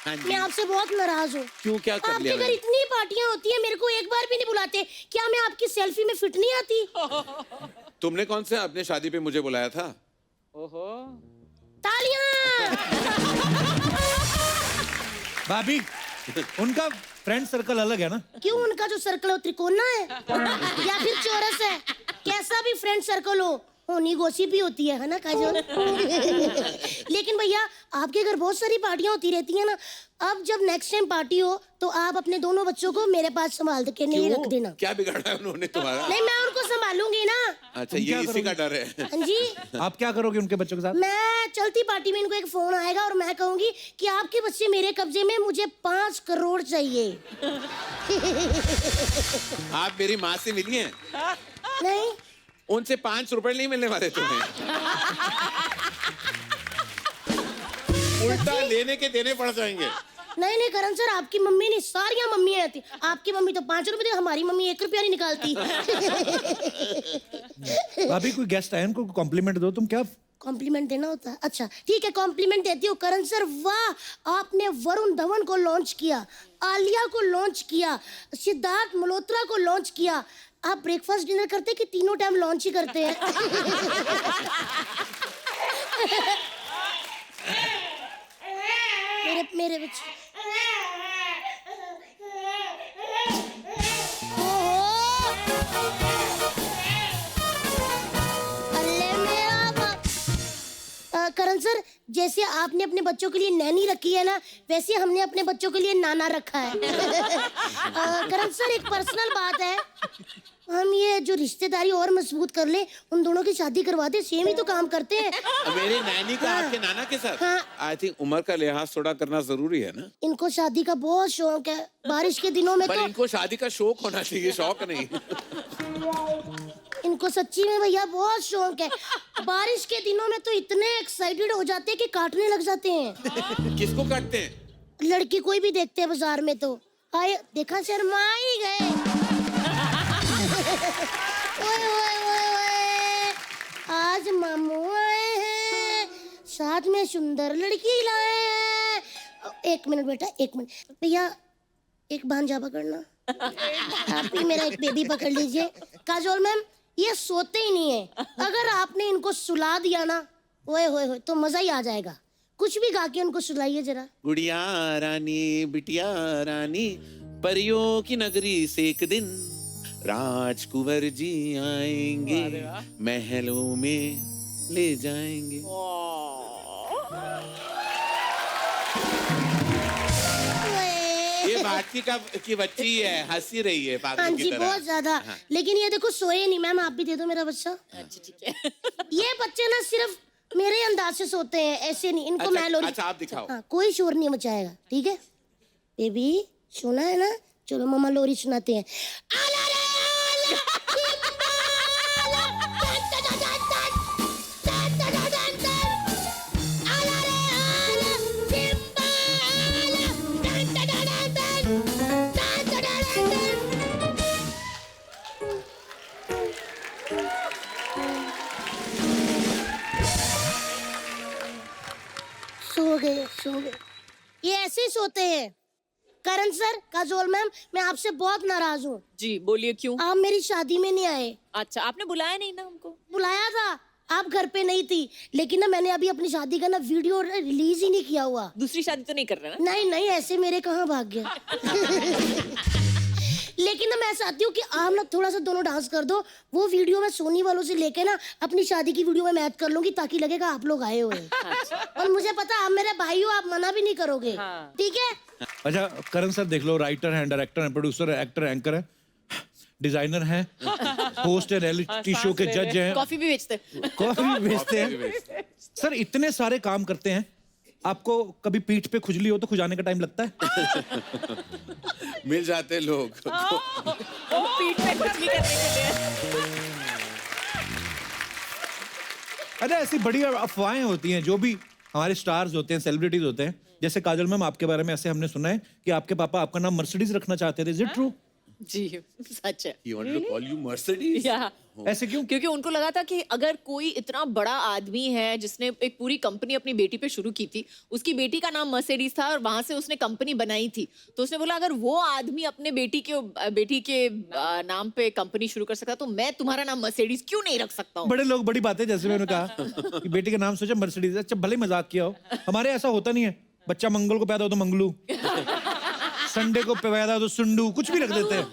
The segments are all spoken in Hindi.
हाँ जी। मैं आपसे बहुत नाराज हूँ। क्यों, क्या कर आपके लिया घर मैंने? इतनी पार्टियां होती है, मेरे को एक बार भी नहीं बुलाते। क्या मैं आपकी सेल्फी में फिट नहीं आती? तुमने कौन से अपने शादी पे मुझे बुलाया था? ओहो। तालियां। भाभी, उनका फ्रेंड सर्कल अलग है ना? क्यों, उनका जो सर्कल है वो त्रिकोणा है या फिर चौरस है? कैसा भी फ्रेंड सर्कल होनी गॉसिप ही होती है ना काजोल? लेकिन भैया आपके घर बहुत सारी पार्टियां होती रहती है ना। अब जब नेक्स्ट टाइम पार्टी हो तो आप अपने दोनों बच्चों को मेरे पास संभाल के नहीं रख देना। क्या बिगाड़ा है उन्होंने तुम्हारा? नहीं, मैं उनको संभालूंगी ना। अच्छा, ये इसी का डर है। हाँ जी। आप क्या करोगे उनके बच्चों के साथ? मैं चलती पार्टी में इनको एक फोन आएगा और मैं कहूंगी कि आपके बच्चे मेरे कब्जे में, मुझे 5 करोड़ चाहिए। आप मेरी माँ से मिली हैं? नहीं, उनसे 5 रुपए नहीं मिलने वाले तुम्हें। उल्टा लेने के देने पड़ जाएंगे। नहीं नहीं करण सर, आपकी मम्मी नहीं, सारियां मम्मियां आती। आपकी मम्मी तो 5 रुपए दे, हमारी मम्मी 1 रुपया नहीं निकालती। भाभी, कोई गेस्ट आए, उनको कॉम्प्लीमेंट दो। तुम क्या कॉम्प्लीमेंट देना होता है? अच्छा ठीक है, कॉम्प्लीमेंट देती हूँ। करण सर वाह, आपने वरुण धवन को लॉन्च किया, आलिया को लॉन्च किया, सिद्धार्थ मल्होत्रा को लॉन्च किया। आप ब्रेकफास्ट डिनर करते कि तीनों टाइम लॉन्च ही करते हैं? मेरे बच्चे। करण सर, जैसे आपने अपने बच्चों के लिए नैनी रखी है ना, वैसे हमने अपने बच्चों के लिए नाना रखा है। करण सर, एक पर्सनल बात है, हम ये जो रिश्तेदारी और मजबूत कर ले, उन दोनों की शादी करवा दे। सेम ही तो काम करते हैं। मेरी नैनी का आपके नाना के साथ? हाँ। आई थिंक उम्र का लिहाज थोड़ा करना जरूरी है ना। इनको शादी का बहुत शौक है, बारिश के दिनों में पर तो इनको शादी का शौक होना चाहिए, शौक नहीं। इनको सच्ची में भैया बहुत शौक है। बारिश के दिनों में तो इतने एक्साइटेड हो जाते हैं कि काटने लग जाते हैं। किसको काटते हैं? लड़की कोई भी देखते हैं बाजार में तो आए, देखा शर्मा ही गए। ओए ओए ओए ओए, आज मामू आए हैं, साथ में सुंदर लड़की लाए हैं। 1 मिनट बेटा, 1 मिनट भैया, एक भांजा पकड़ना। आप ही मेरा एक बेबी पकड़ लीजिए। काजोल मैम, ये सोते ही नहीं है। अगर आपने इनको सुला दिया ना, ओए होए होए, तो मजा ही आ जाएगा। कुछ भी गा के उनको सुलाइए जरा। गुड़िया रानी, बिटिया रानी, परियों की नगरी से एक दिन राजकुंवर जी आएंगे, महलों में ले जाएंगे। ये भारती की बच्ची है, हंसी रही है हाँ पागल जी, की तरह। बहुत ज्यादा। हाँ। लेकिन ये देखो सोए नहीं। मैम आप भी दे दो मेरा बच्चा। अच्छा ठीक है। ये बच्चे ना सिर्फ मेरे अंदाज से सोते हैं, ऐसे नहीं। इनको मैं लोरी। अच्छा, आप दिखाओ। हाँ, कोई शोर नहीं मचाएगा, ठीक है? बेबी सुना है ना? चलो मम्मा लोरी सुनाते हैं। आला रे आला, चिंबाला, टन टन टन टन, टन टन टन टन। आला रे आला, चिंबाला, टन टन टन टन, टन टन टन टन। सो गए। ये ऐसे ही सोते हैं। करण सर, काजोल मैम, मैं आपसे बहुत नाराज हूँ। जी बोलिए, क्यों? आप मेरी शादी में नहीं आए। अच्छा, आपने बुलाया नहीं ना हमको? बुलाया था, आप घर पे नहीं थी। लेकिन ना मैंने अभी अपनी शादी का ना वीडियो रिलीज ही नहीं किया हुआ। दूसरी शादी तो नहीं कर रहे ना? नहीं नहीं, ऐसे मेरे कहाँ भाग गया। लेकिन ना मैं चाहती हूँ कि आप ना थोड़ा सा दोनों डांस कर दो। वो वीडियो मैं सोनी वालों से लेके ना अपनी शादी की वीडियो में मैच कर लूंगी, ताकि लगेगा आप लोग आए हुए हैं। और मुझे पता आप मेरे भाई हो, आप मना भी नहीं करोगे। हाँ। ठीक है? अच्छा करण सर, देख लो, राइटर हैं, डायरेक्टर हैं, प्रोड्यूसर है, एक्टर, एंकर है, डिजाइनर हैं, होस्ट है, रियलिटी शो के जज हैं, कॉफी भी बेचते। कॉफी भी बेचते हैं। सर इतने सारे काम करते हैं, आपको कभी पीठ पे खुजली हो तो खुजाने का टाइम लगता है? मिल जाते लोग। वो पीठ पे खुजली करने के लिए। अरे ऐसी बड़ी अफवाहें होती हैं, जो भी हमारे स्टार्स होते हैं, सेलिब्रिटीज होते हैं। जैसे काजल मैम, आपके बारे में ऐसे हमने सुना है कि आपके पापा आपका नाम मर्सिडीज रखना चाहते थे। Is it true? जी सच है। He wanted to call you Mercedes? या ऐसे क्यों? क्योंकि उनको लगा था कि अगर कोई इतना बड़ा आदमी है जिसने एक पूरी कंपनी अपनी बेटी पे शुरू की थी, उसकी बेटी का नाम मर्सिडीज था और वहां से उसने कंपनी बनाई थी, तो उसने बोला अगर वो आदमी अपने बेटी के नाम पे कंपनी शुरू कर सकता तो मैं तुम्हारा नाम मर्सिडीज क्यों नहीं रख सकता हूँ। बड़े लोग बड़ी बातें, जैसे मैंने कहा कि बेटी का नाम सोचा मर्सिडीज। अच्छा भले ही मजाक किया हो, हमारे ऐसा होता नहीं है। बच्चा मंगल को पैदा हो तो मंगलू, संडे को पैदा हो तो सुंडू, कुछ भी रख देते हैं।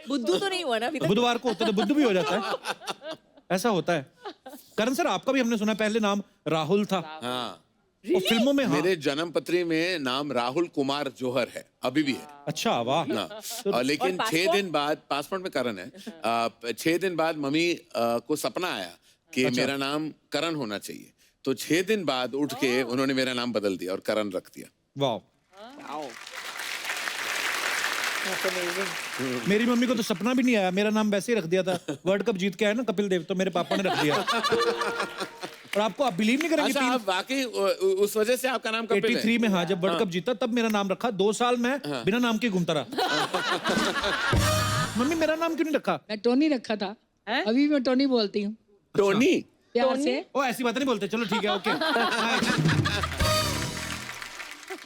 बुद्धू तो नहीं हुआ ना अभी तक। बुधवार को होता है तो बुद्ध भी हो जाता है, ऐसा होता है। करण सर आपका भी हमने सुना पहले नाम राहुल था। हाँ, और फिल्मों में हाँ। मेरे जन्म पत्री में नाम राहुल कुमार जौहर है, अभी भी है। अच्छा वाह। हाँ, लेकिन 6 दिन बाद पासपोर्ट में करण है। 6 दिन बाद मम्मी को सपना आया कि मेरा नाम करण होना चाहिए, तो 6 दिन बाद उठ के उन्होंने मेरा नाम बदल दिया और करण रख दिया। वाह। मेरी मम्मी को तो सपना भी नहीं आया, मेरा नाम वैसे ही रख दिया था। वर्ल्ड कप जीत के आया ना कपिल देव, तो मेरे पापा ने रख दिया। और आपको आप बिलीव नहीं करेंगे, अच्छा, आप वाकई उस वजह से आपका नाम कपिल है? 83 में हाँ, जब वर्ल्ड कप जीता तब मेरा नाम रखा। 2 साल मैं बिना नाम के घूमता रहा। मम्मी मेरा नाम क्यों नहीं रखा? मैं टोनी रखा था, अभी मैं टोनी बोलती हूँ टोनी? प्यार से। ओ ऐसी बात नहीं बोलते, चलो ठीक है ओके।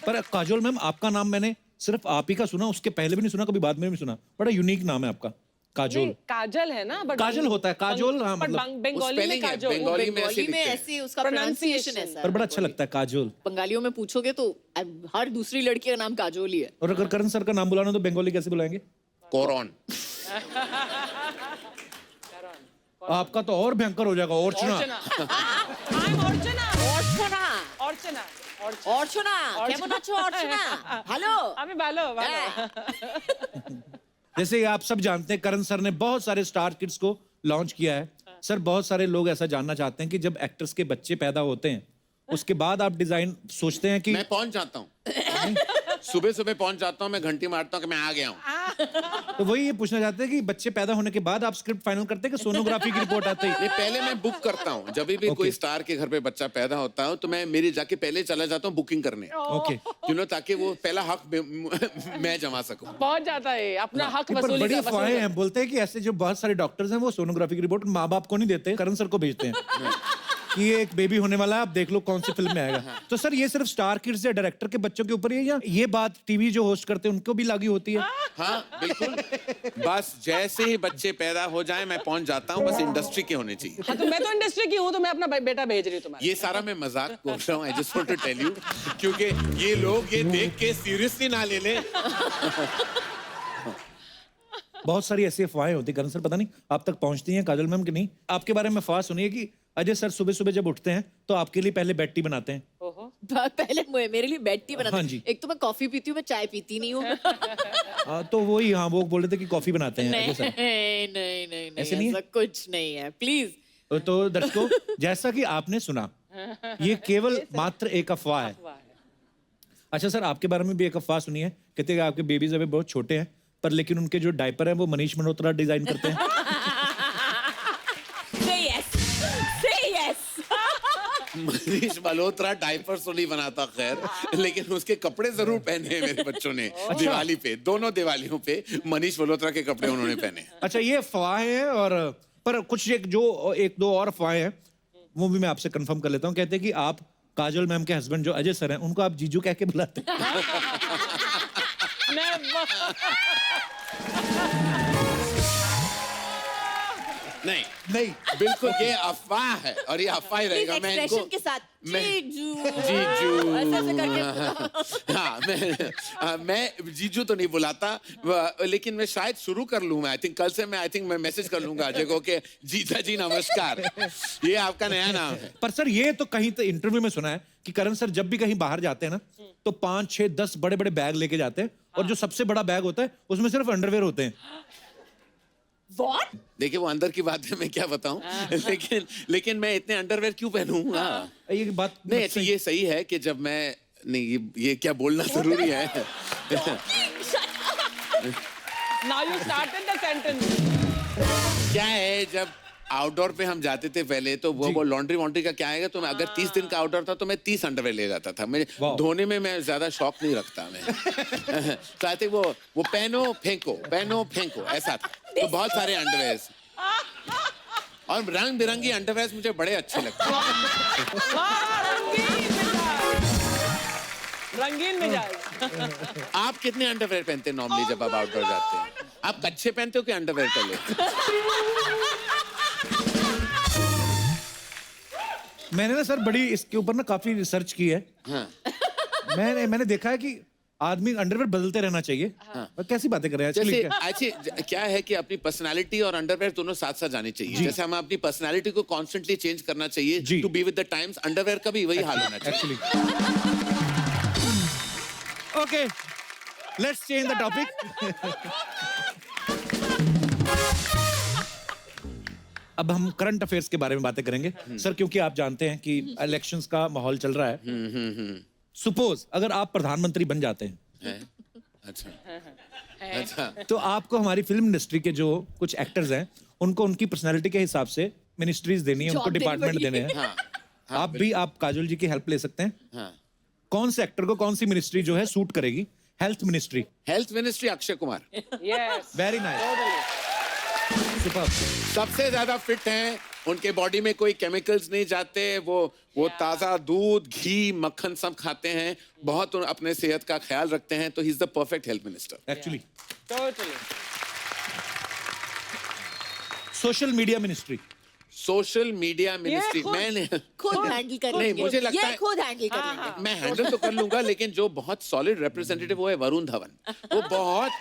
पर काजोल मैम आपका नाम मैंने सिर्फ आप ही का सुना, उसके पहले भी नहीं सुना, कभी बाद में भी सुना। बड़ा यूनिक नाम है आपका, काजोल। काजल है ना, but काजल होता है, काजोल हाँ, but मतलब बंगाली में spelling है, काजल। बंगाली में ऐसे बंगाली में लिखते हैं। ऐसे उसका प्रोनाउंसिएशन ऐसा पर है। बड़ा अच्छा लगता है काजोल। बंगालियों में पूछोगे तो हर दूसरी लड़की का नाम काजोल ही है। और अगर करण सर का नाम बुलाना तो बंगाली कैसे बुलाएंगे? कोरॉन। आपका तो और भयंकर हो जाएगा, अर्चना। I'm अर्चना। अर्चना, अर्चना। अर्चना, কেমন আছো अर्चना? हेलो। আমি ভালো, ভালো। जैसे आप सब जानते हैं करण सर ने बहुत सारे स्टार किड्स को लॉन्च किया है। सर बहुत सारे लोग ऐसा जानना चाहते हैं कि जब एक्टर्स के बच्चे पैदा होते हैं उसके बाद आप डिजाइन सोचते हैं कि मैं पहुंच जाता हूँ, सुबह सुबह पहुंच जाता हूँ, मैं घंटी मारता हूँ कि मैं आ गया हूँ। तो वही ये पूछना चाहते हैं कि बच्चे पैदा होने के बाद आप स्क्रिप्ट फाइनल करते हैं कि सोनोग्राफी की रिपोर्ट आती है? नहीं, पहले मैं बुक करता हूँ। जब भी कोई स्टार के घर पे बच्चा पैदा होता है तो मैं मेरी जाके पहले चला जाता हूँ बुकिंग करने, ओके। ताकि वो पहला हक मैं जमा सकूं। पहुंच जाता है, अपना हक पर वसूली बड़ी का अफवाहें हैं, बोलते हैं कि ऐसे जो बहुत सारे डॉक्टर्स हैं वो सोनोग्राफी की रिपोर्ट माँ बाप को नहीं देते, करण सर को भेजते हैं कि ये एक बेबी होने वाला है, आप देख लो कौन सी फिल्म में आएगा। तो सर ये सिर्फ स्टार किड्स या डायरेक्टर के बच्चों के ऊपर ही है या ये बात टीवी जो होस्ट करते हैं उनको भी लागू होती है? हाँ बिल्कुल, बस जैसे ही बच्चे पैदा हो जाए मैं पहुंच जाता हूँ, बस इंडस्ट्री के होने चाहिए। हाँ, तो मैं तो इंडस्ट्री की हूँ, तो मैं अपना बेटा भेज रही हूँ तुम्हारे। ये सारा मैं मजाक बोल रहा हूँ, I just want to tell you, क्योंकि ये लोग ये देख के सीरियसली ना ले लें। बहुत सारी ऐसी अफवाहें होती है करण सर, पता नहीं आप तक पहुंचती हैं काजल मैम कि नहीं। आपके बारे में अफवाह सुनी है कि अजय सर सुबह सुबह जब उठते हैं तो आपके लिए पहले बेड टी बनाते हैं। पहले मेरे लिए बेड टी बनाते हाँ हैं। जी। एक तो मैं कॉफी पीती हूँ, मैं चाय पीती नहीं हूँ। तो वही हाँ, वो बोल रहे थे कि कॉफी बनाते हैं अजय सर। नहीं नहीं ऐसे नहीं है? ऐसा कुछ नहीं है, प्लीज। तो दर्शकों जैसा कि आपने सुना ये केवल मात्र एक अफवाह है। अच्छा सर आपके बारे में भी एक अफवाह सुनी है, कहते हैं आपके बेबीज अभी बहुत छोटे हैं पर लेकिन उनके जो डायपर है वो मनीष मल्होत्रा डिजाइन करते हैं। मनीष मल्होत्रा डायपर्स तो नहीं बनाता खैर, लेकिन उसके कपड़े जरूर पहने हैं मेरे बच्चों ने। दिवाली पे, दोनों दिवालियों पे मनीष मल्होत्रा के कपड़े उन्होंने पहने। अच्छा ये अफवाहें हैं, और पर कुछ एक दो और अफवाहें हैं वो भी मैं आपसे कंफर्म कर लेता हूँ। कहते हैं कि आप काजल मैम के हस्बैंड जो अजय सर हैं उनको आप जीजू कह के बुलाते हैं। नहीं नहीं बिल्कुल ये अफवाह है और ये अफवाह ही रहेगा। मैं इनको के साथ जीजू जीजू ऐसे करके मैं जीजू तो नहीं बुलाता, लेकिन मैं शायद शुरू कर लूँ। मैं कल से मैं मैसेज कर लूंगा अजय को कि जीजा जी नमस्कार, ये आपका नया नाम है। पर सर ये तो कहीं तो इंटरव्यू में सुना है कि करण सर जब भी कहीं बाहर जाते हैं ना तो 5, 6, 10 बड़े बड़े बैग लेके जाते हैं और जो सबसे बड़ा बैग होता है उसमें सिर्फ अंडरवेयर होते हैं। What? देखिए वो अंदर की बात है, मैं क्या बताऊं। लेकिन मैं इतने अंडरवेयर क्यों पहनूं? ये बात नहीं अच्छा ये सही है कि जब मैं नहीं ये क्या बोलना जरूरी है। Now you started the sentence. क्या है जब आउटडोर पे हम जाते थे पहले तो वो लॉन्ड्री वॉन्ड्री का क्या आएगा तो मैं अगर 30 दिन का आउटडोर था तो मैं 30 अंडरवेयर ले जाता था। मैं धोने में मैं ज्यादा शौक नहीं रखता मैं। तो आई थिंक वो पहनो फेंको ऐसा था। तो बहुत सारे अंडरवेयर और रंग बिरंगी अंडरवेयर मुझे बड़े अच्छे लगते हैं। रंगीन मिजाज। आप कितने अंडरवेयर पहनते हैं नॉर्मली जब आप आउटडोर जाते हैं? आप कच्छे पहनते हो कि अंडरवेयर पहले? मैंने ना सर बड़ी इसके ऊपर ना काफी रिसर्च की है। हाँ। मैंने देखा है कि आदमी अंडरवेयर बदलते रहना चाहिए। और कैसी बातें कर रहे हैं जैसे एक्चुअली? क्या है कि अपनी पर्सनालिटी और अंडरवेयर दोनों साथ साथ जानी चाहिए। जैसे हमें अपनी पर्सनालिटी को कॉन्स्टेंटली चेंज करना चाहिए to be with the times, underwear का भी वही हाल होना चाहिए। Actually okay, let's change the topic. अब हम करंट अफेयर्स के बारे में बातें करेंगे सर, क्योंकि आप जानते हैं कि इलेक्शंस का माहौल चल रहा है। सपोज अगर आप प्रधानमंत्री बन जाते हैं अच्छा तो आपको हमारी फिल्म इंडस्ट्री के जो कुछ एक्टर्स हैं उनको उनकी पर्सनालिटी के हिसाब से मिनिस्ट्रीज देनी है, उनको डिपार्टमेंट देने हैं। आप काजोल जी की हेल्प ले सकते हैं। हाँ। कौन से एक्टर को कौन सी मिनिस्ट्री जो है सूट करेगी? Health ministry. Akshay Kumar. Yes. Very nice, superb. सबसे ज्यादा फिट हैं, उनके बॉडी में कोई केमिकल्स नहीं जाते, वो ताजा दूध घी मक्खन सब खाते हैं, बहुत अपने सेहत का ख्याल रखते हैं, तो he is the perfect health minister actually. Totally. Social media ministry. Social media ministry मैंने खुद हैंडल कर नहीं, लेंगे। मुझे लगता ये है खुद हैंडल कर लेंगे। मैं हैंडल तो कर लूंगा, लेकिन जो बहुत सॉलिड रिप्रेजेंटेटिव वो है वरुण धवन। वो बहुत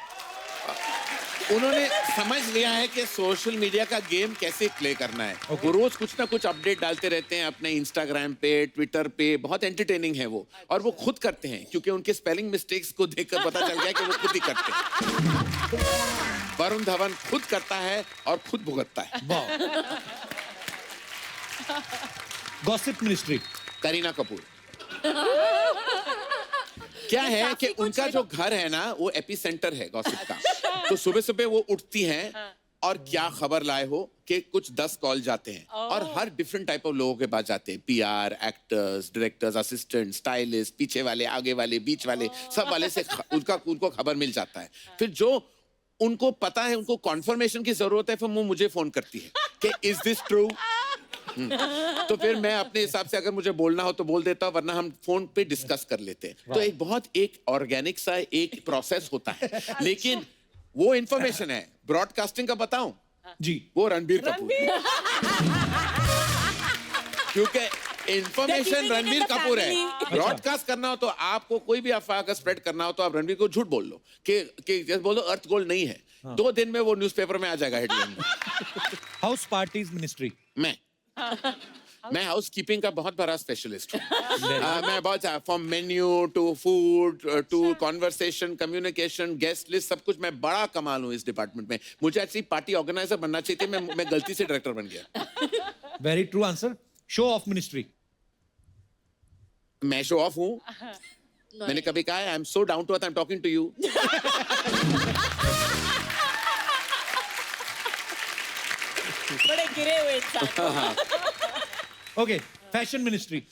उन्होंने समझ लिया है कि सोशल मीडिया का गेम कैसे प्ले करना है। वो रोज कुछ ना कुछ अपडेट डालते रहते हैं अपने इंस्टाग्राम पे, ट्विटर पे, बहुत एंटरटेनिंग है वो, और वो खुद करते हैं क्योंकि उनके स्पेलिंग मिस्टेक्स को देखकर पता चल गया कि वो खुद ही करते हैं। वरुण धवन खुद करता है और खुद भुगतता है। Gossip ministry. करीना कपूर। क्या है कि उनका जो घर है ना वो एपिसेंटर है गॉसिप का। तो सुबह सुबह वो उठती हैं और क्या खबर लाए हो कि कुछ 10 कॉल जाते हैं और हर डिफरेंट टाइप ऑफ लोगों के पास जाते हैं। PR, actors, directors, assistant, stylist, पीछे वाले, आगे वाले, बीच वाले, सब वाले से उनको खबर मिल जाता है। फिर जो उनको पता है, उनको कॉन्फर्मेशन की जरूरत है, फिर वो मुझे फोन करती है कि इज दिस ट्रू। तो फिर मैं अपने हिसाब से अगर मुझे बोलना हो तो बोल देता हूं, वरना हम फोन पे डिस्कस कर लेते हैं। तो एक बहुत ऑर्गेनिक सा एक प्रोसेस होता है, लेकिन वो इंफॉर्मेशन है। ब्रॉडकास्टिंग का बताऊं जी, वो रणबीर कपूर, क्योंकि इंफॉर्मेशन रणबीर कपूर है। ब्रॉडकास्ट करना हो तो आपको कोई भी अफवाह का स्प्रेड करना हो तो आप रणबीर को झूठ बोल लो कि जैसे बोल दो अर्थ गोल्ड नहीं है, 2 दिन में वो न्यूज़पेपर में आ जाएगा हेडलाइन में। House parties ministry. मैं हाउस कीपिंग का बहुत बड़ा स्पेशलिस्ट हूँ। मैं बहुत from menu to food to conversation, communication, guest list, सब कुछ मैं बड़ा कमाल हूँ इस डिपार्टमेंट में। मुझे ऐसी पार्टी ऑर्गेनाइजर बनना चाहिए थी, मैं गलती से डायरेक्टर बन गया। Very true answer. Show off ministry. मैं शो ऑफ हूँ। मैंने कभी कहा है I am so down to earth, I am talking to you. बड़े गिरे हुए इंसान। Okay, fashion ministry.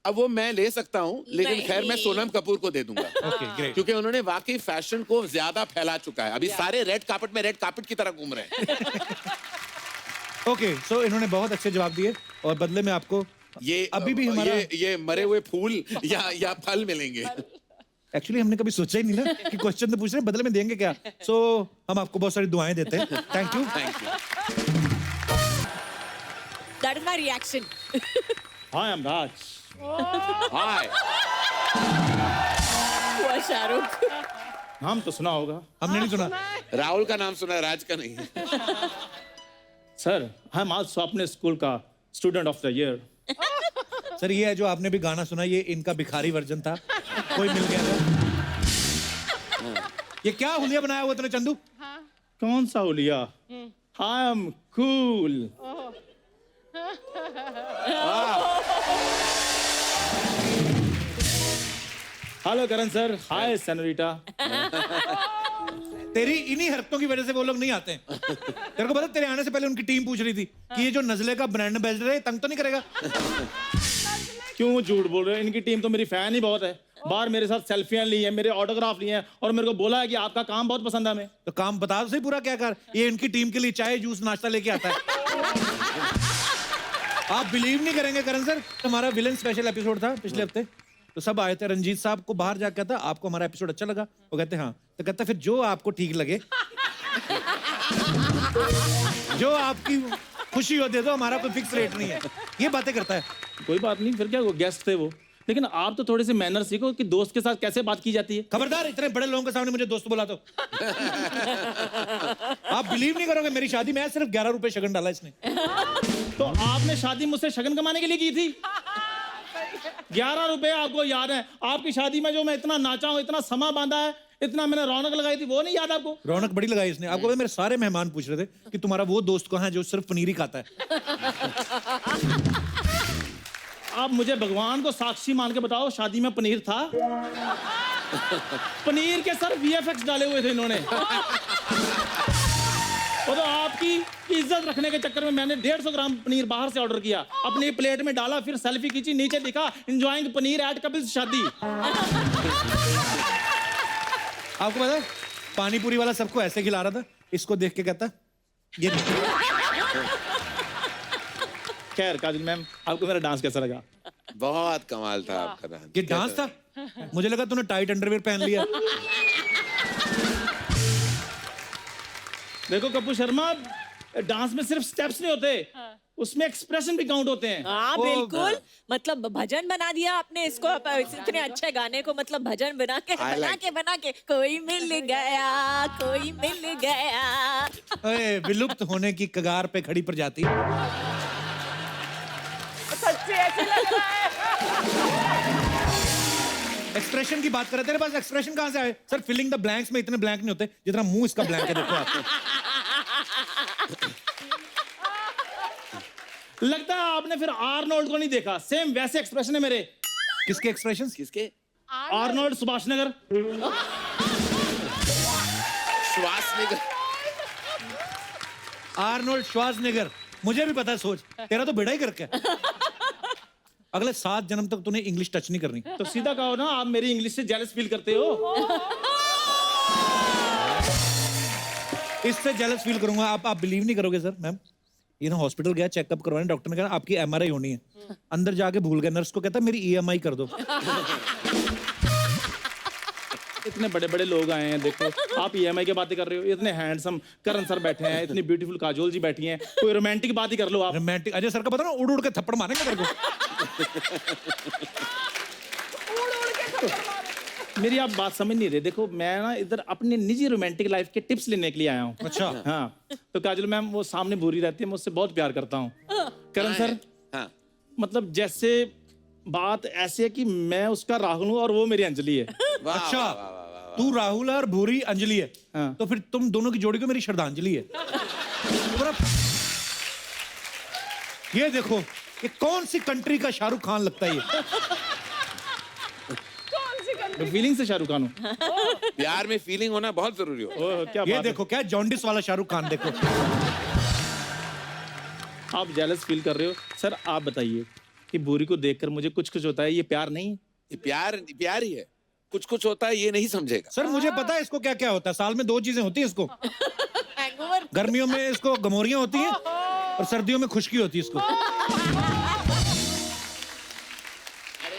अब वो मैं ले सकता हूँ, लेकिन खैर मैं सोनम कपूर को दे दूंगा। Okay, great. क्योंकि उन्होंने वाकई फैशन को ज्यादा फैला चुका है। अभी सारे रेड कार्पेट में रेड कार्पेट की तरह घूम रहे हैं। ओके, सो इन्होंने बहुत अच्छे जवाब दिए और बदले में आपको ये अभी भी हमारा ये मरे हुए फूल या फल मिलेंगे। एक्चुअली हमने कभी सोचा ही नहीं ना कि क्वेश्चन तो पूछ रहे हैं, बदले में देंगे क्या। सो हम आपको बहुत सारी दुआएं देते हैं। Thank you. Thank you. That is my reaction. Hi, I'm Raj. हाय। हुआ शाहरुख। नाम तो सुना होगा। हमने नहीं सुना। राहुल का नाम सुना है, राज का नहीं। सर, आई एम आल्सो अपने स्कूल का student of the year. Sir ये है जो आपने भी गाना सुना, ये इनका भिखारी वर्जन था, कोई मिल गया था। ये क्या हुलिया बनाया हुआ तूने चंदू? कौन सा हुलिया? I am cool. Hello Karan sir. Hi senorita. तेरी इन्हीं हरकतों की वजह से वो लोग नहीं आते हैं। तेरे को पता तेरे आने से पहले उनकी टीम पूछ रही थी कि ये जो नजले का ब्रांड एम्बेसडर है तंग तो नहीं करेगा? क्यों झूठ बोल रहे हो? इनकी टीम तो मेरी फैन ही बहुत है। बाहर मेरे साथ सेल्फियां ली हैं, मेरे ऑटोग्राफ लिए हैं और मेरे को बोला है कि आपका काम बहुत पसंद है हमें। तो काम बता तो सही पूरा क्या कर। ये इनकी टीम के लिए चाय जूस नाश्ता लेके आता है। आप बिलीव नहीं करेंगे करण सर, हमारा विलन स्पेशल एपिसोड था पिछले हफ्ते, तो सब आए थे। रंजीत साहब को बाहर जाकर कहता आपको हमारा एपिसोड अच्छा लगा? वो कहते हाँ। तो कहता फिर जो आपको ठीक लगे, जो आपकी खुशी हो दे दो, हमारा कोई फिक्स रेट नहीं है। ये बातें करता है। कोई बात नहीं, फिर क्या, वो गेस्ट थे वो। लेकिन आप तो थोड़े से मैनर सीखो कि दोस्त के साथ कैसे बात की जाती है। खबरदार, इतने बड़े लोगों के सामने मुझे दोस्त बोला तो। आप बिलीव नहीं करोगे, मेरी शादी में सिर्फ 11 रुपए शगन डाला इसने। तो आपने शादी मुझसे शगन कमाने के लिए की थी? 11 रुपए आपको याद है? आपकी शादी में जो मैं इतना नाचा हूं, इतना समा बांधा है, इतना मैंने रौनक लगाई थी, वो नहीं याद आपको? रौनक बड़ी लगाई इसने। आपको पता, मेरे सारे मेहमान पूछ रहे थे कि तुम्हारा वो दोस्त कहाँ है जो सिर्फ पनीर ही खाता है। आप मुझे भगवान को साक्षी मान के बताओ, शादी में पनीर था? पनीर के सर VFX डाले हुए थे इन्होंने। और तो आपकी इज्जत रखने के चक्कर में मैंने 150 ग्राम पनीर बाहर से ऑर्डर किया, अपनी प्लेट में डाला, फिर सेल्फी खींची, नीचे लिखा एंजॉयिंग पनीर एट कपिल्स शादी। आपको पता है, पानी पूरी वाला सबको ऐसे खिला रहा था, इसको देख के कहता ये खैर काजल मैम, आपको मेरा डांस कैसा लगा? बहुत कमाल था आपका डांस। ये डांस था? मुझे लगा तूने टाइट अंडरवेयर पहन लिया। देखो कपूर शर्मा, डांस में सिर्फ स्टेप्स नहीं होते, उसमें एक्सप्रेशन भी काउंट होते हैं। हाँ बिल्कुल, मतलब भजन बना दिया आपने इसको, इतने अच्छे गाने को मतलब भजन बना के कोई मिल गया, कोई मिल गया। ओए, विलुप्त होने की कगार पे खड़ी प्रजाति। सच्ची ऐसे लग रहा है। एक्सप्रेशन की बात कर रहे, तेरे पास एक्सप्रेशन कहां से आए? सर फिलिंग द ब्लैंक्स में इतने ब्लैंक नहीं होते जितना मुंह इसका ब्लैंक है। देखो आप, लगता है आपने फिर आर्नोल्ड को नहीं देखा, सेम वैसे एक्सप्रेशन है मेरे। किसके एक्सप्रेशन? किसके? आर्नोल्ड सुभाषनगर। श्वासनगर। Arnold Schwarzenegger. मुझे भी पता है, सोच तेरा तो बेड़ा ही कर रखा है। अगले 7 जन्म तक तूने इंग्लिश टच नहीं करनी। तो सीधा कहो ना, आप मेरी इंग्लिश से जेलस फील करते हो। इससे जेलस फील करूंगा। आप बिलीव नहीं करोगे सर। मैम, ये ना हॉस्पिटल गया चेकअप करवाने, डॉक्टर ने कहा आपकी MRI होनी है। अंदर जाके भूल गया, नर्स को कहता मेरी EMI कर दो। इतने बड़े बड़े लोग आए हैं, देखो आप EMI की बातें कर रहे हो। इतने हैंडसम करण सर बैठे हैं, इतनी ब्यूटीफुल काजोल जी बैठी हैं, कोई रोमांटिक बात ही कर लो आप। रोमांटिक अजय सर का पता ना, उड़ उड़ के थप्पड़ मारेंगे तेरे को। मेरी आप बात समझ नहीं रहे। देखो मैं ना इधर अपनी निजी रोमांटिक लाइफ के टिप्स लेने के लिए आया हूँ। अच्छा। हाँ, तो काजल मैम वो सामने भूरी रहती है, मैं उससे बहुत प्यार करता हूँ। करण सर, हाँ। मतलब जैसे बात ऐसे है कि मैं उसका राहुल हूँ और वो मेरी अंजलि है। अच्छा, तू राहुल है और भूरी अंजलि है। हाँ। तो फिर तुम दोनों की जोड़ी को मेरी श्रद्धांजलि है। ये देखो, ये कौन सी कंट्री का शाहरुख खान लगता है ये? तो फीलिंग से शाहरुख खान हूँ। प्यार में फीलिंग होना बहुत जरूरी हो। क्या ये बात है। देखो, क्या जॉन्डिस वाला शाहरुख खान देखो। आप जेलस फील कर रहे हो सर। आप बताइए कि भूरी को देखकर मुझे कुछ कुछ होता है, ये प्यार नहीं है? ये प्यार ही है। कुछ कुछ होता है, ये नहीं समझेगा। सर मुझे पता है इसको क्या क्या होता है। साल में 2 चीजें होती है इसको। हैंगओवर। गर्मियों में इसको गमोरियां होती हैं और सर्दियों में खुशकी होती है इसको।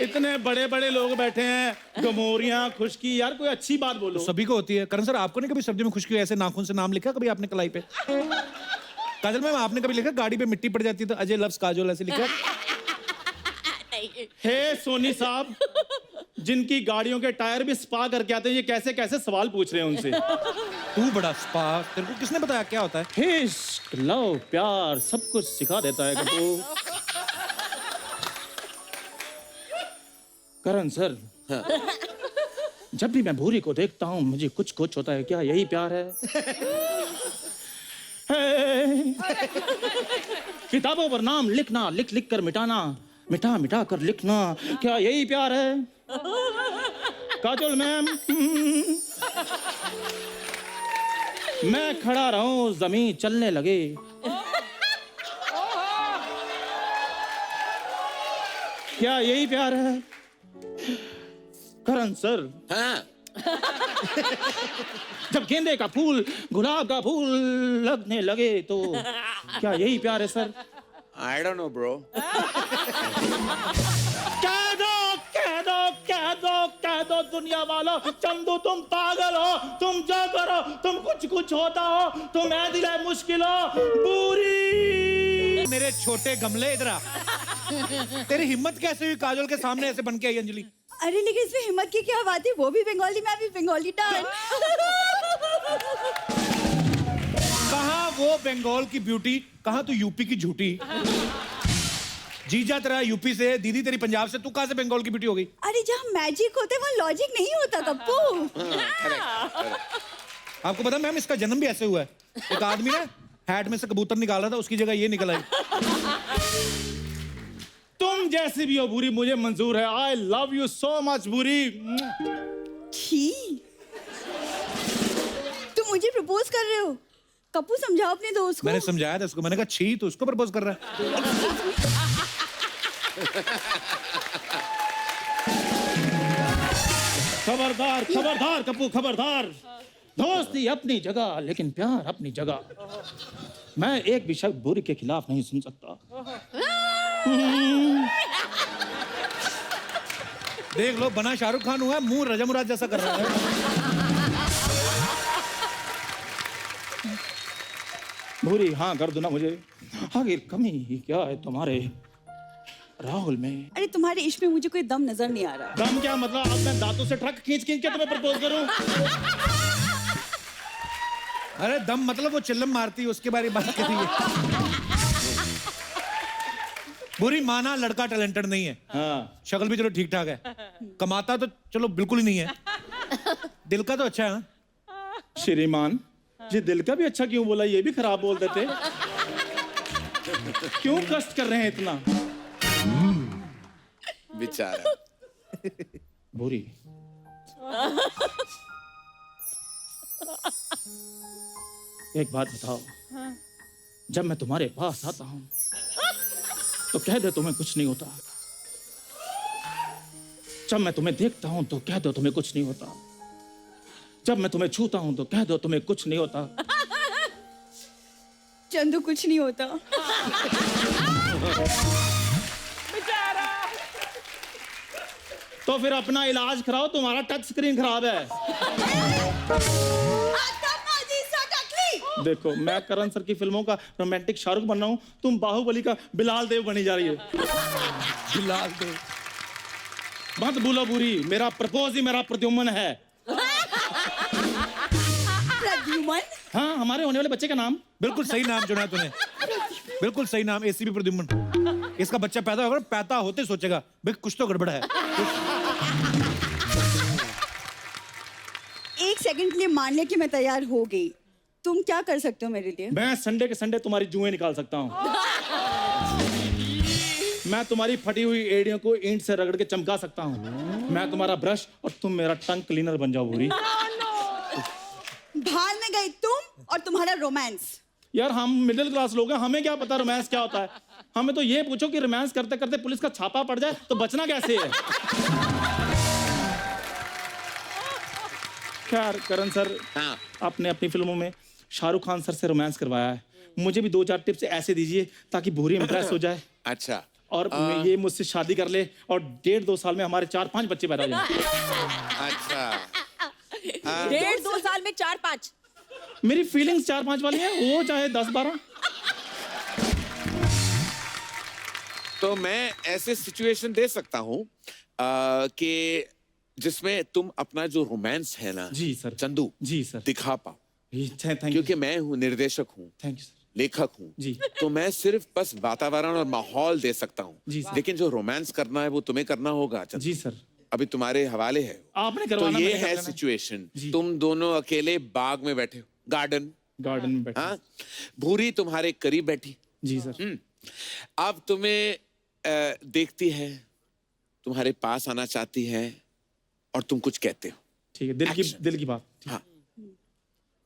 इतने बड़े बड़े लोग बैठे हैं, गमोरियां, खुशकी, यार कोई अच्छी बात बोलो। सभी को होती है। करण सर, आपको नहीं कभी सर्दियों में खुशकी ऐसे नाखून से नाम लिखा कभी आपने कलाई पे? काजल मैम, आपने कभी लिखा गाड़ी पे मिट्टी पड़ जाती है तो अजय लव्स काजोल ऐसे लिखा? हे सोनी साहब, जिनकी गाड़ियों के टायर भी स्पा करके आते हैं, ये कैसे कैसे सवाल पूछ रहे हैं उनसे। तू बड़ा स्पा, तेरे को किसने बताया क्या होता है? इश्क, लव, प्यार सब कुछ सिखा देता है कपूर। करण सर, जब भी मैं भूरी को देखता हूँ मुझे कुछ कुछ होता है। क्या यही प्यार है? किताबों पर नाम लिखना, लिख लिख कर मिटाना, मिटा मिटा कर लिखना, क्या यही प्यार है? काजोल मैम, मैं खड़ा रहूं जमीन चलने लगे। क्या यही प्यार है करण सर? हाँ जब गेंदे का फूल गुलाब का फूल लगने लगे तो क्या यही प्यार है sir? I don't know bro. कह दो दुनिया वालों, चंदू तुम पागल हो, तुम जो करो तुम कुछ होता हो, तुम ऐ दिल है मुश्किल हो पूरी। मेरे छोटे गमले इधर आ। तेरी हिम्मत कैसे हुई काजोल के सामने ऐसे बन के आई अंजलि? अरे लेकिन इसमें हिम्मत की क्या बात है, वो भी बंगाली मैं भी बंगाली डांस। कहाँ वो बंगाल की ब्यूटी, कहाँ तू यूपी की झूठी। जीजा तेरा यूपी से, दीदी तेरी पंजाब से, तू कहाँ से बंगाल की ब्यूटी हो गई? अरे जहाँ मैजिक होते वहाँ लॉजिक नहीं होता कप्पू। आपको पता मैम इसका जन्म भी ऐसे हुआ है। एक आदमी ना हैट में से कबूतर निकाल रहा था, उसकी जगह ये निकल आई। तुम जैसी भी हो बुरी मुझे मंजूर है। I love you so much बुरी। छी, तुम मुझे प्रपोज कर रहे हो? कप्पू समझाओ अपने दोस्त को। मैंने समझाया था उसको, मैंने कहा छी तो उसको प्रपोज कर रहा है। खबरदार खबरदार कप्पू खबरदार। दोस्ती अपनी जगह लेकिन प्यार अपनी जगह। मैं एक भी शब्द बुरी के खिलाफ नहीं सुन सकता। देख लो बना शाहरुख खान हुआ है, मुंह रजा मुराद जैसा कर रहा है। भूरी हाँ कर दो ना मुझे। आखिर कमी क्या है तुम्हारे राहुल में? अरे तुम्हारे इश्क में मुझे कोई दम नजर नहीं आ रहा। दम क्या मतलब? अब मैं दांतों से ट्रक खींच खींच के तुम्हें प्रपोज करूं? अरे दम मतलब वो चिल्लम मारती है उसके बारे में बात करी है। बुरी माना लड़का टैलेंटेड नहीं है। हाँ शक्ल भी चलो ठीक ठाक है, कमाता तो चलो बिल्कुल ही नहीं है, दिल का तो अच्छा है ना। श्रीमान ये दिल का भी अच्छा क्यों बोला? ये भी खराब बोल देते। क्यों कष्ट कर रहे हैं इतना? बेचारा। भूरी एक बात बताओ, जब मैं तुम्हारे पास आता हूं तो कह दे तुम्हें कुछ नहीं होता। जब मैं तुम्हें देखता हूं तो कह दो तुम्हें कुछ नहीं होता। जब मैं तुम्हें छूता हूं तो कह दो तुम्हें कुछ नहीं होता। चंदू कुछ नहीं होता। बेचारा। तो फिर अपना इलाज कराओ, तुम्हारा टच स्क्रीन खराब है। देखो मैं करण सर की फिल्मों का रोमांटिक शाहरुख बन रहा हूं, तुम बाहुबली का बिलाल देव बनी जा रही है। बिलाल देव मत भूलो बुरी, मेरा प्रपोज ही मेरा प्रद्युम्न है। प्रद्युम्न? हाँ हमारे होने वाले बच्चे का नाम। बिल्कुल सही नाम चुना तूने, बिल्कुल सही नाम, एसीपी प्रद्युम्न। इसका बच्चा पैदा होगा, पैदा होते सोचेगा भाई कुछ तो गड़बड़ है। एक सेकंड के लिए मान लिया कि मैं तैयार हो गई, तुम क्या कर सकते हो मेरे लिए? मैं संडे के संडे तुम्हारी जुएं निकाल सकता हूँ। मैं तुम्हारी फटी हुई एड़ियों को ईंट से रगड़ के चमका सकता हूँ। मैं तुम्हारा ब्रश और तुम मेरा टंग क्लीनर बन जाओ भूरी। भाड़ में गई तुम और तुम्हारा रोमांस। यार हम मिडिल क्लास लोग हैं, हमें क्या पता रोमांस क्या होता है। हमें तो ये पूछो कि रोमांस करते करते पुलिस का छापा पड़ जाए तो बचना कैसे है। खैर करण सर, हाँ। आपने अपनी फिल्मों में शाहरुख खान सर से रोमांस करवाया है, मुझे भी 2-4 टिप्स ऐसे दीजिए ताकि भूरी इंप्रेस हो जाए अच्छा। और ये मुझसे शादी कर ले और 1.5-2 साल में हमारे 4-5 बच्चे पैदा हो जाए। अच्छा 1.5-2 साल में 4-5। मेरी फीलिंग्स 4-5 वाली हैं, वो चाहे 10-12। तो मैं ऐसे सिचुएशन दे सकता हूँ कि जिसमें तुम अपना जो रोमांस है ना जी सर। चंदू जी सर। दिखा पाओ, थैंक यू। क्योंकि मैं हूँ निर्देशक हूँ, थैंक यू सर। लेखक हूँ जी। तो मैं सिर्फ बस वातावरण और माहौल दे सकता हूँ, जी सर। लेकिन जो रोमांस करना है वो तुम्हें करना होगा चंदू। जी सर। अभी तुम्हारे हवाले है। आपने तो करवाना, ये मैंने कर है देना। सिचुएशन, जी। तुम दोनों अकेले बाग में बैठे हो, गार्डन में बैठे। हाँ, भूरी तुम्हारे करीब बैठी। जी सर। अब तुम्हें देखती है, तुम्हारे पास आना चाहती है और तुम कुछ कहते हो। ठीक है, दिल की बात। हाँ,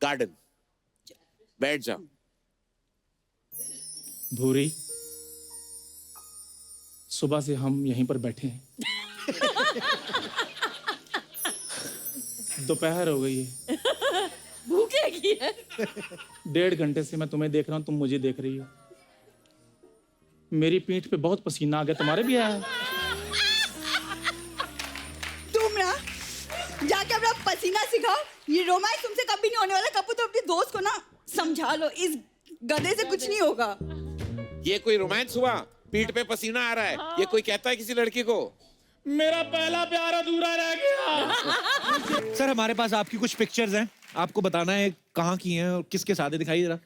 गार्डन बैठ जाओ। भूरी, सुबह से हम यहीं पर बैठे हैं। दोपहर हो गई है, भूख लगी है। 1.5 घंटे से मैं तुम्हें देख रहा हूँ, तुम मुझे देख रही हो। मेरी पीठ पे बहुत पसीना आ गया, तुम्हारे भी आया? तुम ना जाके अपना पसीना सिखाओ। ये रोमांस तुमसे कभी नहीं होने वाला। कपूर, तो अपने दोस्त को ना समझा लो, इस गधे से कुछ नहीं होगा। ये कोई रोमांस हुआ? पीठ पे पसीना आ रहा है, ये कोई कहता है किसी लड़की को? मेरा पहला प्यार अधूरा रह गया। सर हमारे पास आपकी कुछ पिक्चर्स हैं, आपको बताना है कहाँ की हैं और किसके साथ है, दिखाइए जरा।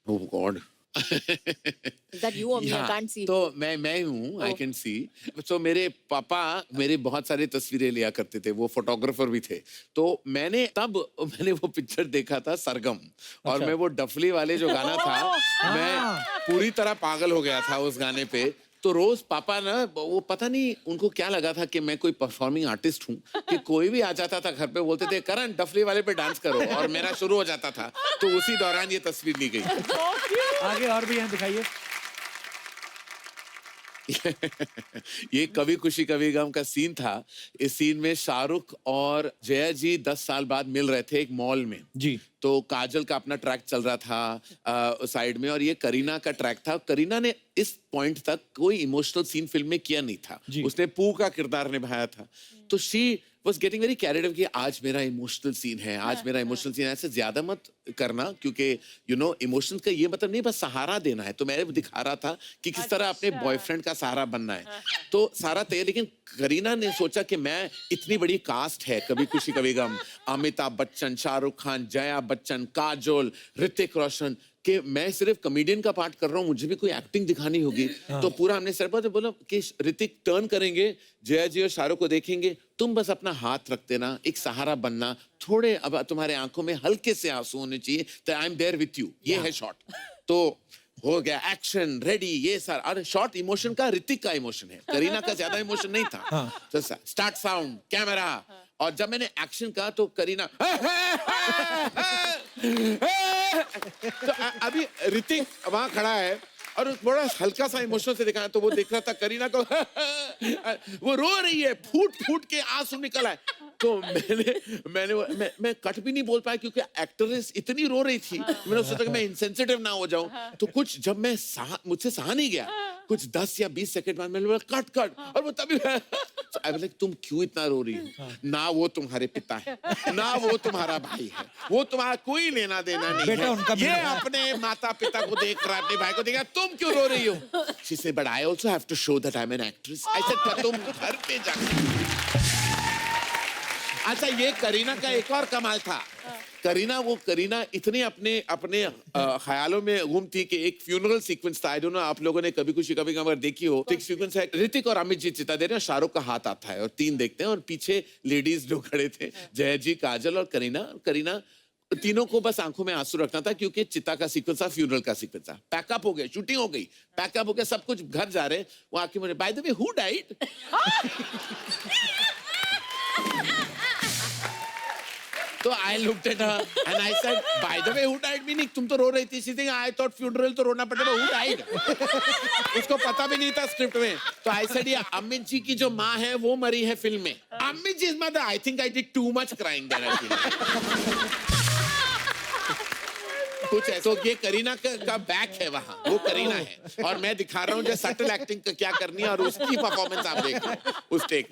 Oh God. Is that you or me? I can't see. तो मैं हूँ, आई कैन सी। तो मेरे पापा मेरे बहुत सारी तस्वीरें लिया करते थे, वो फोटोग्राफर भी थे। तो मैंने वो पिक्चर देखा था सरगम, और मैं वो डफली वाले जो गाना था, मैं पूरी तरह पागल हो गया था उस गाने पे। तो रोज पापा ना, वो पता नहीं उनको क्या लगा था कि मैं कोई परफॉर्मिंग आर्टिस्ट हूँ, कि कोई भी आ जाता था घर पे, बोलते थे करण डफली वाले पे डांस करो, और मेरा शुरू हो जाता था। तो उसी दौरान ये तस्वीर ली गई। आगे और भी हैं, दिखाइए। ये कभी खुशी कभी गम का सीन था। इस सीन में शाहरुख और जया जी 10 साल बाद मिल रहे थे एक मॉल में जी। तो काजल का अपना ट्रैक चल रहा था साइड में, और ये करीना का ट्रैक था। करीना ने इस पॉइंट तक कोई इमोशनल सीन फिल्म में किया नहीं था, उसने पू का किरदार निभाया था। तो she was getting very carried away कि आज मेरा इमोशनल सीन है, आज मेरा इमोशनल सीन है। ऐसे ज्यादा मत करना, क्योंकि यू नो इमोशंस का ये मतलब नहीं बस सहारा देना है। तो मैं दिखा रहा था कि किस तरह अपने बॉयफ्रेंड का सहारा बनना है। तो सारा तय, लेकिन करीना ने सोचा कि मैं इतनी बड़ी कास्ट है कभी खुशी कभी गम, अमिताभ बच्चन, शाहरुख खान, जया बच्चन, काजोल, ऋतिक रोशन, कि मैं सिर्फ कॉमेडियन का पार्ट कर रहा हूँ, मुझे भी कोई एक्टिंग दिखानी होगी। तो पूरा हमने सर पर बोला कि ऋतिक टर्न करेंगे, जया जी और शाहरुख को देखेंगे, तुम बस अपना हाथ रख देना, एक सहारा बनना, थोड़े अब तुम्हारे आंखों में हल्के से आंसू होने चाहिए, तो I am there with you. ये है शॉट। तो हो गया एक्शन रेडी, ये सर। अरे शॉर्ट इमोशन का ऋतिक का इमोशन है, करीना का ज्यादा इमोशन नहीं था। तो स्टार्ट साउंड कैमरा, और जब मैंने एक्शन कहा तो करीना तो अभी ऋतिक वहां खड़ा है और बड़ा हल्का सा इमोशन से दिखाया, तो वो देख रहा था करीना को वो रो रही है, फूट फूट के आंसू निकल आए। तो मैं कट भी नहीं बोल पाया, क्योंकि एक्ट्रेस इतनी रो रही थी। मैंने सोचा कि मैं इनसेंसिटिव ना हो जाऊं। तो कुछ जब मैं मुझसे सहा नहीं गया, कुछ 10 या 20 सेकंड बाद मैंने बोला कट कट, और वो तभी बोले तुम क्यों इतना रो रही हो? ना वो तुम्हारे पिता है, ना वो तुम्हारा भाई है, वो तुम्हारा कोई लेना देना नहीं बेटा, है। उनका ये अपने माता पिता को देख रहा है, अपने भाई को देख रहा है, तुम क्यों रो रही हो? She said, but I also have to show that I'm an actress. I said, पर तुम घर पे जाके। अच्छा, ये करीना का एक और कमाल था। करीना इतने अपने ख्यालों में गुम थी कि एक फ्यूनरल सीक्वेंस था। आई डोंट नो आप लोगों ने कभी खुशी कभी गम अगर देखी हो, तो एक सीक्वेंस है, ऋतिक और अमित जी चिता दे रहे हैं, शाहरुख का हाथ आता है और 3 देखते हैं, और पीछे लेडीज जो खड़े थे, जया जी, काजल और करीना तीनों को बस आंखों में आंसू रखना था, क्योंकि चिता का सीक्वेंस था, फ्यूनरल का सीक्वेंस था। पैकअप हो गया, शूटिंग हो गई, पैकअप हो गया, सब कुछ, घर जा रहे हैं। वो आके मुझे, by the way who died? तो I looked at her and I said, by the way, who died? Meaning तुम तो रो रही थी। She said, I thought funeral तो रोना पड़ेगा, who died? उसको पता भी नहीं था स्क्रिप्ट में। तो I said, ये अमित जी की जो माँ है वो मरी है फिल्म में। Amit ji is mother. I think I did too much crying there actually. कुछ है। तो ये करीना का बैक है वहाँ, वो करीना है, और मैं दिखा रहा हूँ जो सटल एक्टिंग क्या करनी है, और उसकी परफॉर्मेंस आप देख रहे हैं उस टेक में।